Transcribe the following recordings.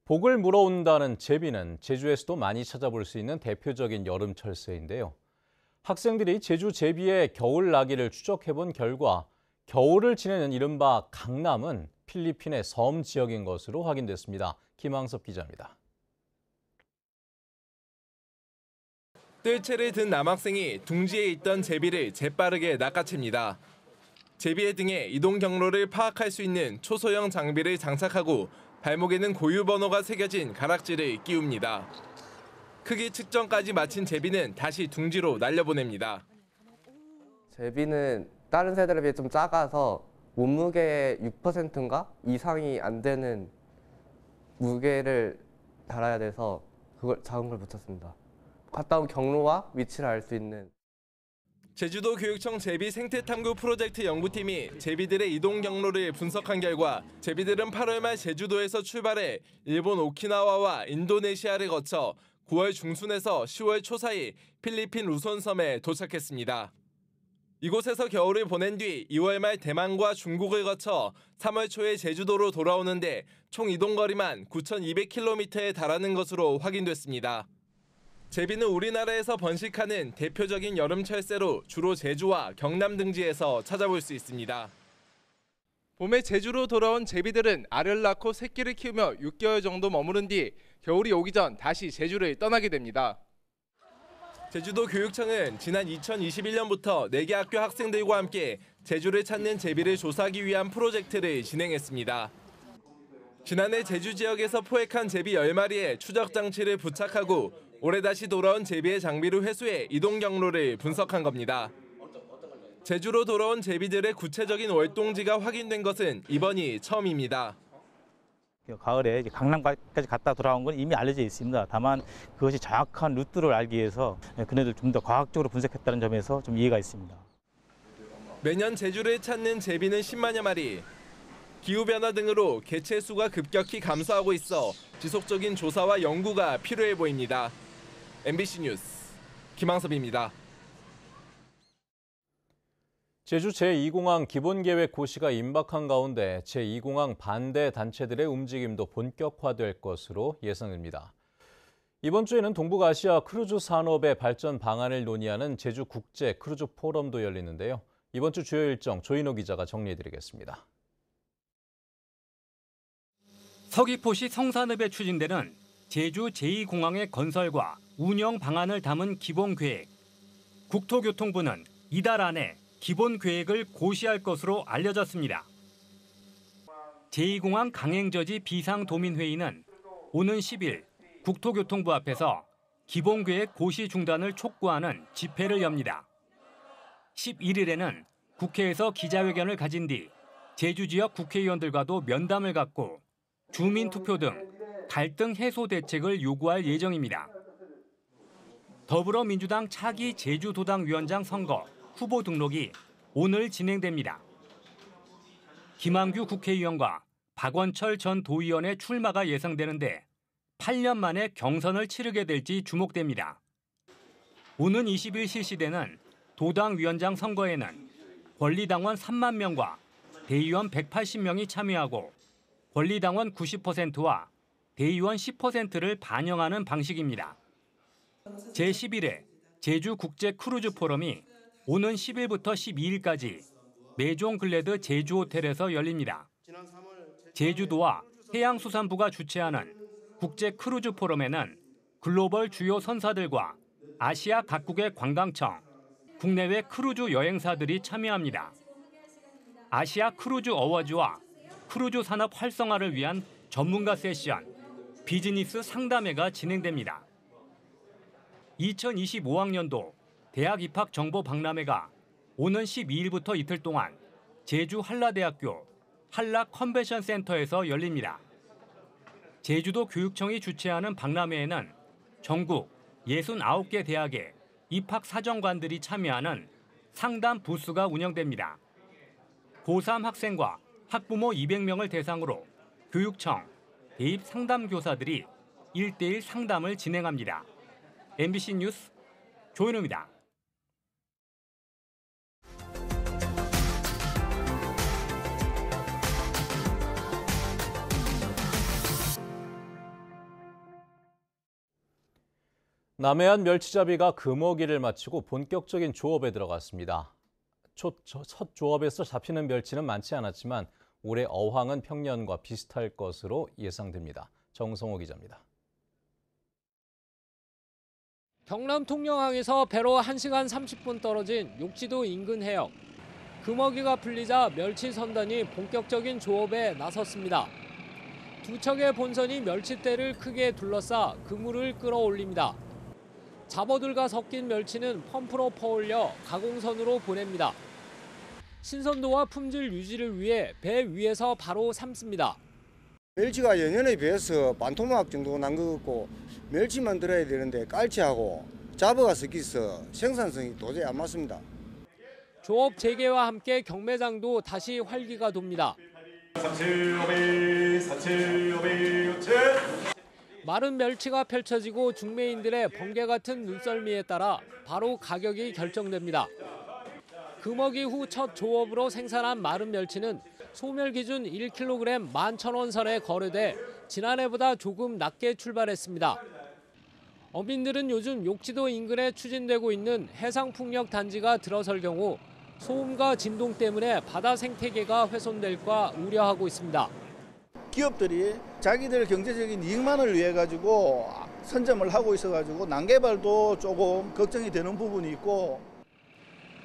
복을 물어온다는 제비는 제주에서도 많이 찾아볼 수 있는 대표적인 여름 철새인데요. 학생들이 제주 제비의 겨울 나기를 추적해본 결과 겨울을 지내는 이른바 강남은 필리핀의 섬 지역인 것으로 확인됐습니다. 김항섭 기자입니다. 뜰채를 든 남학생이 둥지에 있던 제비를 재빠르게 낚아챕니다. 제비의 등에 이동 경로를 파악할 수 있는 초소형 장비를 장착하고 발목에는 고유 번호가 새겨진 가락지를 끼웁니다. 크기 측정까지 마친 제비는 다시 둥지로 날려보냅니다. 제비는 다른 새들에 비해 좀 작아서 몸무게의 6%인가 이상이 안 되는 무게를 달아야 돼서 그걸 작은 걸 붙였습니다. 갔다 온 경로와 위치를 알 수 있는. 제주도 교육청 제비 생태탐구 프로젝트 연구팀이 제비들의 이동 경로를 분석한 결과 제비들은 8월 말 제주도에서 출발해 일본 오키나와와 인도네시아를 거쳐 9월 중순에서 10월 초 사이 필리핀 루손섬에 도착했습니다. 이곳에서 겨울을 보낸 뒤 2월 말 대만과 중국을 거쳐 3월 초에 제주도로 돌아오는데 총 이동거리만 9,200km에 달하는 것으로 확인됐습니다. 제비는 우리나라에서 번식하는 대표적인 여름 철새로 주로 제주와 경남 등지에서 찾아볼 수 있습니다. 봄에 제주로 돌아온 제비들은 알을 낳고 새끼를 키우며 6개월 정도 머무른 뒤 겨울이 오기 전 다시 제주를 떠나게 됩니다. 제주도 교육청은 지난 2021년부터 4개 학교 학생들과 함께 제주를 찾는 제비를 조사하기 위한 프로젝트를 진행했습니다. 지난해 제주 지역에서 포획한 제비 10마리에 추적 장치를 부착하고 올해 다시 돌아온 제비의 장비를 회수해 이동 경로를 분석한 겁니다. 제주로 돌아온 제비들의 구체적인 월동지가 확인된 것은 이번이 처음입니다. 가을에 강남까지 갔다 돌아온 건 이미 알려져 있습니다. 다만 그것이 정확한 루트를 알기 위해서 그네들 좀 더 과학적으로 분석했다는 점에서 좀 이해가 있습니다. 매년 제주를 찾는 제비는 10만여 마리. 기후변화 등으로 개체 수가 급격히 감소하고 있어 지속적인 조사와 연구가 필요해 보입니다. MBC 뉴스 김항섭입니다. 제주 제2공항 기본계획 고시가 임박한 가운데 제2공항 반대 단체들의 움직임도 본격화될 것으로 예상됩니다. 이번 주에는 동북아시아 크루즈 산업의 발전 방안을 논의하는 제주 국제 크루즈 포럼도 열리는데요. 이번 주 주요 일정 조인호 기자가 정리해드리겠습니다. 서귀포시 성산읍에 추진되는 제주 제2공항의 건설과 운영 방안을 담은 기본계획. 국토교통부는 이달 안에 기본계획을 고시할 것으로 알려졌습니다. 제2공항 강행저지 비상도민회의는 오는 10일 국토교통부 앞에서 기본계획 고시 중단을 촉구하는 집회를 엽니다. 11일에는 국회에서 기자회견을 가진 뒤 제주 지역 국회의원들과도 면담을 갖고 주민투표 등 갈등 해소 대책을 요구할 예정입니다. 더불어민주당 차기 제주도당 위원장 선거 후보 등록이 오늘 진행됩니다. 김한규 국회의원과 박원철 전 도의원의 출마가 예상되는데 8년 만에 경선을 치르게 될지 주목됩니다. 오는 20일 실시되는 도당 위원장 선거에는 권리당원 3만 명과 대의원 180명이 참여하고 권리당원 90%와 대의원 10%를 반영하는 방식입니다. 제11회 제주 국제 크루즈 포럼이 오는 10일부터 12일까지 메종 글래드 제주호텔에서 열립니다. 제주도와 해양수산부가 주최하는 국제 크루즈 포럼에는 글로벌 주요 선사들과 아시아 각국의 관광청, 국내외 크루즈 여행사들이 참여합니다. 아시아 크루즈 어워즈와 크루즈 산업 활성화를 위한 전문가 세션, 비즈니스 상담회가 진행됩니다. 2025학년도 대학 입학 정보 박람회가 오는 12일부터 이틀 동안 제주 한라대학교 한라 컨벤션 센터에서 열립니다. 제주도 교육청이 주최하는 박람회에는 전국 69개 대학의 입학 사정관들이 참여하는 상담 부스가 운영됩니다. 고3 학생과 학부모 200명을 대상으로 교육청, 대입 상담교사들이 1대1 상담을 진행합니다. MBC 뉴스 조인호입니다. 남해안 멸치잡이가 금어기를 마치고 본격적인 조업에 들어갔습니다. 첫 조업에서 잡히는 멸치는 많지 않았지만 올해 어황은 평년과 비슷할 것으로 예상됩니다. 정성호 기자입니다. 경남 통영항에서 배로 1시간 30분 떨어진 욕지도 인근 해역. 금어기가 풀리자 멸치 선단이 본격적인 조업에 나섰습니다. 두 척의 본선이 멸치대를 크게 둘러싸 그물을 끌어올립니다. 잡어들과 섞인 멸치는 펌프로 퍼올려 가공선으로 보냅니다. 신선도와 품질 유지를 위해 배 위에서 바로 삶습니다. 멸치가 연년에 비해서 반토막 정도 난 것 같고 멸치만 들어야 되는데 깔치하고 잡어가 섞여서 생산성이 도저히 안 맞습니다. 조업 재개와 함께 경매장도 다시 활기가 돕니다. 마른 멸치가 펼쳐지고 중매인들의 번개 같은 눈썰미에 따라 바로 가격이 결정됩니다. 금어기 후 첫 조업으로 생산한 마른 멸치는 소멸 기준 1kg 11,000원 선에 거래돼 지난해보다 조금 낮게 출발했습니다. 어민들은 요즘 욕지도 인근에 추진되고 있는 해상풍력 단지가 들어설 경우 소음과 진동 때문에 바다 생태계가 훼손될까 우려하고 있습니다. 기업들이 자기들 경제적인 이익만을 위해 가지고 선점을 하고 있어가지고 난개발도 조금 걱정이 되는 부분이 있고.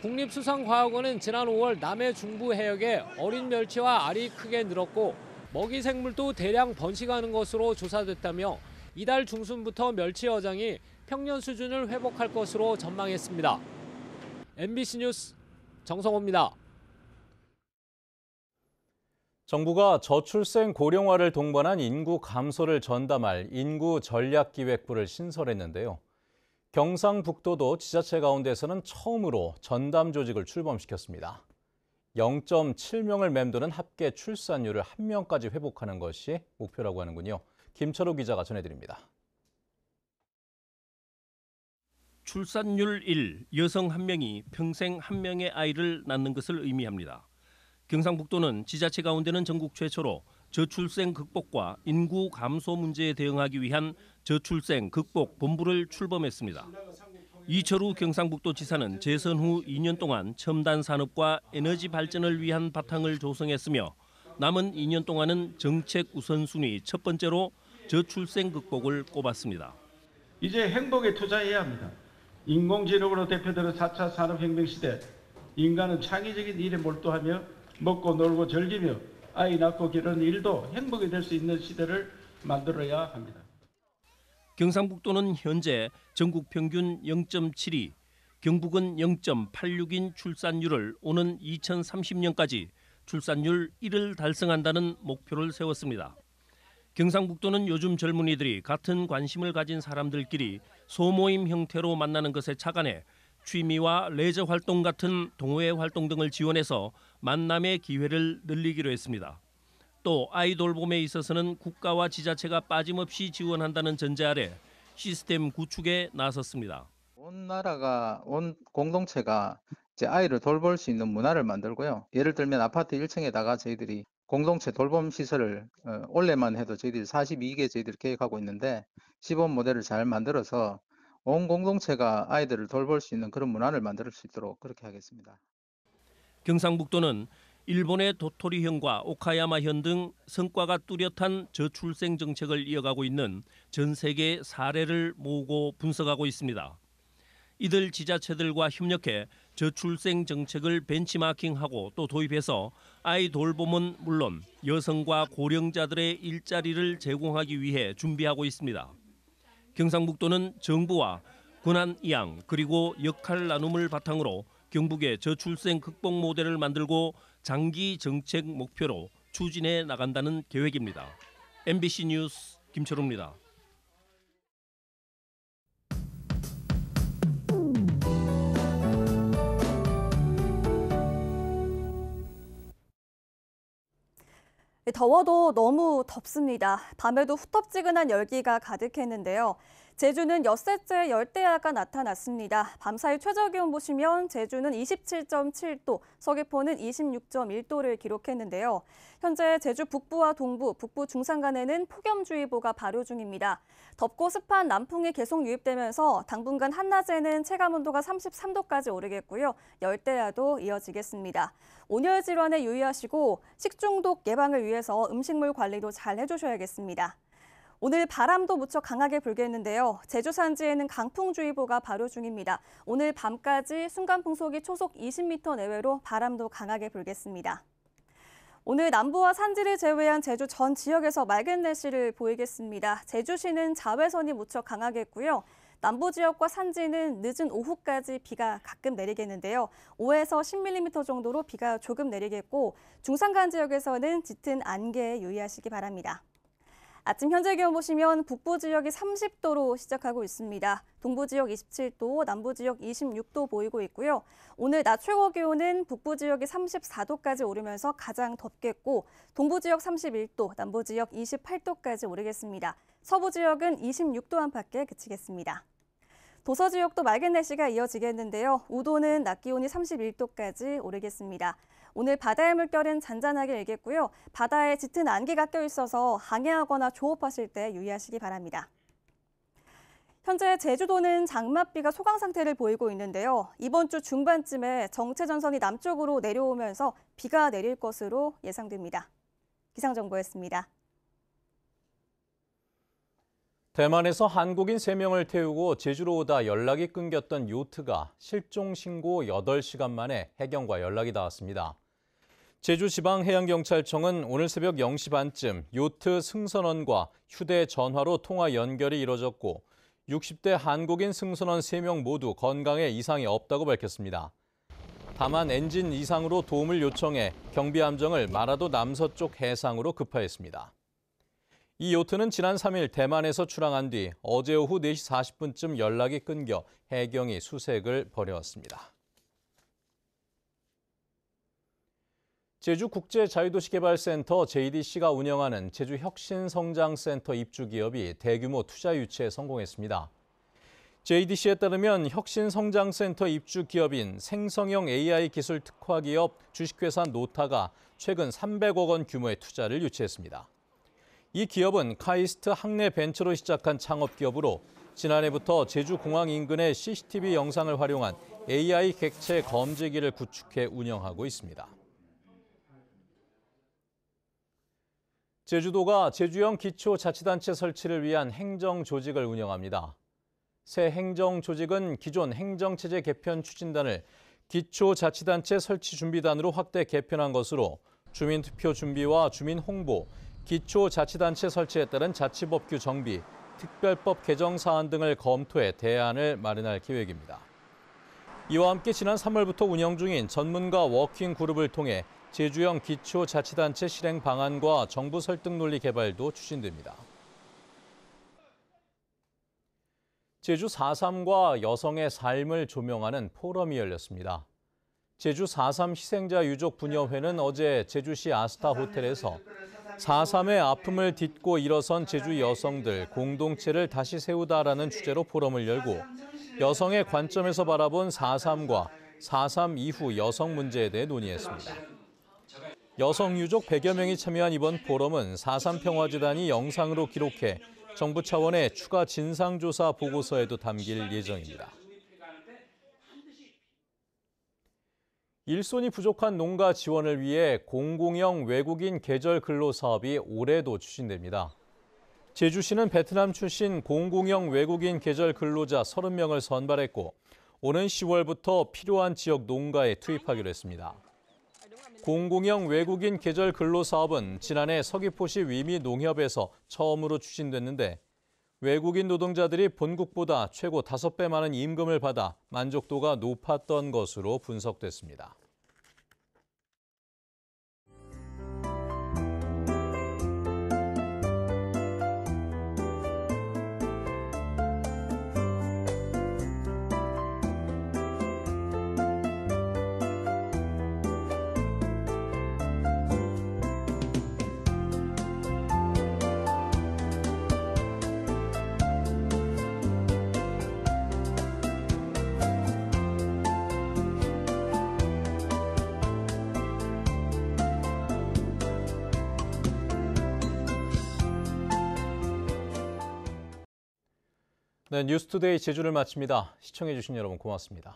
국립수산과학원은 지난 5월 남해 중부 해역에 어린 멸치와 알이 크게 늘었고 먹이 생물도 대량 번식하는 것으로 조사됐다며 이달 중순부터 멸치 어장이 평년 수준을 회복할 것으로 전망했습니다. MBC 뉴스 정성호입니다. 정부가 저출생 고령화를 동반한 인구 감소를 전담할 인구전략기획부를 신설했는데요. 경상북도도 지자체 가운데서는 처음으로 전담 조직을 출범시켰습니다. 0.7명을 맴도는 합계 출산율을 1명까지 회복하는 것이 목표라고 하는군요. 김철호 기자가 전해드립니다. 출산율 1, 여성 1명이 평생 1명의 아이를 낳는 것을 의미합니다. 경상북도는 지자체 가운데는 전국 최초로 저출생 극복과 인구 감소 문제에 대응하기 위한 저출생 극복 본부를 출범했습니다. 이철우 경상북도 지사는 재선 후 2년 동안 첨단 산업과 에너지 발전을 위한 바탕을 조성했으며 남은 2년 동안은 정책 우선순위 첫 번째로 저출생 극복을 꼽았습니다. 이제 행복에 투자해야 합니다. 인공지능으로 대표되는 4차 산업혁명 시대, 인간은 창의적인 일에 몰두하며 먹고 놀고 즐기며 아이 낳고 기르는 일도 행복이 될 수 있는 시대를 만들어야 합니다. 경상북도는 현재 전국 평균 0.72, 경북은 0.86인 출산율을 오는 2030년까지 출산율 1을 달성한다는 목표를 세웠습니다. 경상북도는 요즘 젊은이들이 같은 관심을 가진 사람들끼리 소모임 형태로 만나는 것에 착안해 취미와 레저 활동 같은 동호회 활동 등을 지원해서 만남의 기회를 늘리기로 했습니다. 또 아이 돌봄에 있어서는 국가와 지자체가 빠짐없이 지원한다는 전제 아래 시스템 구축에 나섰습니다. 온 나라가, 온 공동체가 이제 아이를 돌볼 수 있는 문화를 만들고요. 예를 들면 아파트 1층에다가 저희들이 공동체 돌봄 시설을 올해만 해도 저희들이 42개 저희들이 계획하고 있는데 시범 모델을 잘 만들어서 온 공동체가 아이들을 돌볼 수 있는 그런 문화를 만들 수 있도록 그렇게 하겠습니다. 경상북도는 일본의 도토리현과 오카야마현 등 성과가 뚜렷한 저출생 정책을 이어가고 있는 전 세계 사례를 모으고 분석하고 있습니다. 이들 지자체들과 협력해 저출생 정책을 벤치마킹하고 또 도입해서 아이 돌봄은 물론 여성과 고령자들의 일자리를 제공하기 위해 준비하고 있습니다. 경상북도는 정부와 권한이양 그리고 역할 나눔을 바탕으로 경북의 저출생 극복 모델을 만들고 장기 정책 목표로 추진해 나간다는 계획입니다. MBC 뉴스 김철우입니다. 더워도 너무 덥습니다. 밤에도 후텁지근한 열기가 가득했는데요. 제주는 엿새째 열대야가 나타났습니다. 밤사이 최저기온 보시면 제주는 27.7도, 서귀포는 26.1도를 기록했는데요. 현재 제주 북부와 동부, 북부 중산간에는 폭염주의보가 발효 중입니다. 덥고 습한 남풍이 계속 유입되면서 당분간 한낮에는 체감온도가 33도까지 오르겠고요. 열대야도 이어지겠습니다. 온열 질환에 유의하시고 식중독 예방을 위해서 음식물 관리도 잘 해주셔야겠습니다. 오늘 바람도 무척 강하게 불겠는데요. 제주 산지에는 강풍주의보가 발효 중입니다. 오늘 밤까지 순간풍속이 초속 20m 내외로 바람도 강하게 불겠습니다. 오늘 남부와 산지를 제외한 제주 전 지역에서 맑은 날씨를 보이겠습니다. 제주시는 자외선이 무척 강하겠고요. 남부 지역과 산지는 늦은 오후까지 비가 가끔 내리겠는데요. 5에서 10mm 정도로 비가 조금 내리겠고 중산간 지역에서는 짙은 안개에 유의하시기 바랍니다. 아침 현재 기온 보시면 북부 지역이 30도로 시작하고 있습니다. 동부 지역 27도, 남부 지역 26도 보이고 있고요. 오늘 낮 최고 기온은 북부 지역이 34도까지 오르면서 가장 덥겠고 동부 지역 31도, 남부 지역 28도까지 오르겠습니다. 서부 지역은 26도 안팎에 그치겠습니다. 도서 지역도 맑은 날씨가 이어지겠는데요. 우도는 낮 기온이 31도까지 오르겠습니다. 오늘 바다의 물결은 잔잔하게 일겠고요. 바다에 짙은 안개가 껴있어서 항해하거나 조업하실 때 유의하시기 바랍니다. 현재 제주도는 장맛비가 소강 상태를 보이고 있는데요. 이번 주 중반쯤에 정체전선이 남쪽으로 내려오면서 비가 내릴 것으로 예상됩니다. 기상정보였습니다. 대만에서 한국인 3명을 태우고 제주로 오다 연락이 끊겼던 요트가 실종 신고 8시간 만에 해경과 연락이 닿았습니다. 제주지방해양경찰청은 오늘 새벽 0시 반쯤 요트 승선원과 휴대전화로 통화 연결이 이뤄졌고 60대 한국인 승선원 3명 모두 건강에 이상이 없다고 밝혔습니다. 다만 엔진 이상으로 도움을 요청해 경비함정을 마라도 남서쪽 해상으로 급파했습니다. 이 요트는 지난 3일 대만에서 출항한 뒤 어제 오후 4시 40분쯤 연락이 끊겨 해경이 수색을 벌여왔습니다. 제주국제자유도시개발센터 JDC가 운영하는 제주혁신성장센터 입주기업이 대규모 투자 유치에 성공했습니다. JDC에 따르면 혁신성장센터 입주기업인 생성형 AI 기술 특화기업 주식회사 노타가 최근 300억 원 규모의 투자를 유치했습니다. 이 기업은 카이스트 학내 벤처로 시작한 창업기업으로 지난해부터 제주공항 인근의 CCTV 영상을 활용한 AI 객체 검지기를 구축해 운영하고 있습니다. 제주도가 제주형 기초자치단체 설치를 위한 행정조직을 운영합니다. 새 행정조직은 기존 행정체제 개편 추진단을 기초자치단체 설치준비단으로 확대 개편한 것으로 주민투표 준비와 주민홍보, 기초자치단체 설치에 따른 자치법규 정비, 특별법 개정 사안 등을 검토해 대안을 마련할 계획입니다. 이와 함께 지난 3월부터 운영 중인 전문가 워킹 그룹을 통해 제주형 기초자치단체 실행 방안과 정부 설득 논리 개발도 추진됩니다. 제주 4.3과 여성의 삶을 조명하는 포럼이 열렸습니다. 제주 4.3 희생자 유족 부녀회는 어제 제주시 아스타 호텔에서 4.3의 아픔을 딛고 일어선 제주 여성들 공동체를 다시 세우다라는 주제로 포럼을 열고 여성의 관점에서 바라본 4.3과 4.3 이후 여성 문제에 대해 논의했습니다. 여성 유족 100여 명이 참여한 이번 포럼은 4.3 평화재단이 영상으로 기록해 정부 차원의 추가 진상조사 보고서에도 담길 예정입니다. 일손이 부족한 농가 지원을 위해 공공형 외국인 계절 근로 사업이 올해도 추진됩니다. 제주시는 베트남 출신 공공형 외국인 계절 근로자 30명을 선발했고 오는 10월부터 필요한 지역 농가에 투입하기로 했습니다. 공공형 외국인 계절 근로 사업은 지난해 서귀포시 위미농협에서 처음으로 추진됐는데 외국인 노동자들이 본국보다 최고 5배 많은 임금을 받아 만족도가 높았던 것으로 분석됐습니다. 네, 뉴스투데이 제주를 마칩니다. 시청해주신 여러분 고맙습니다.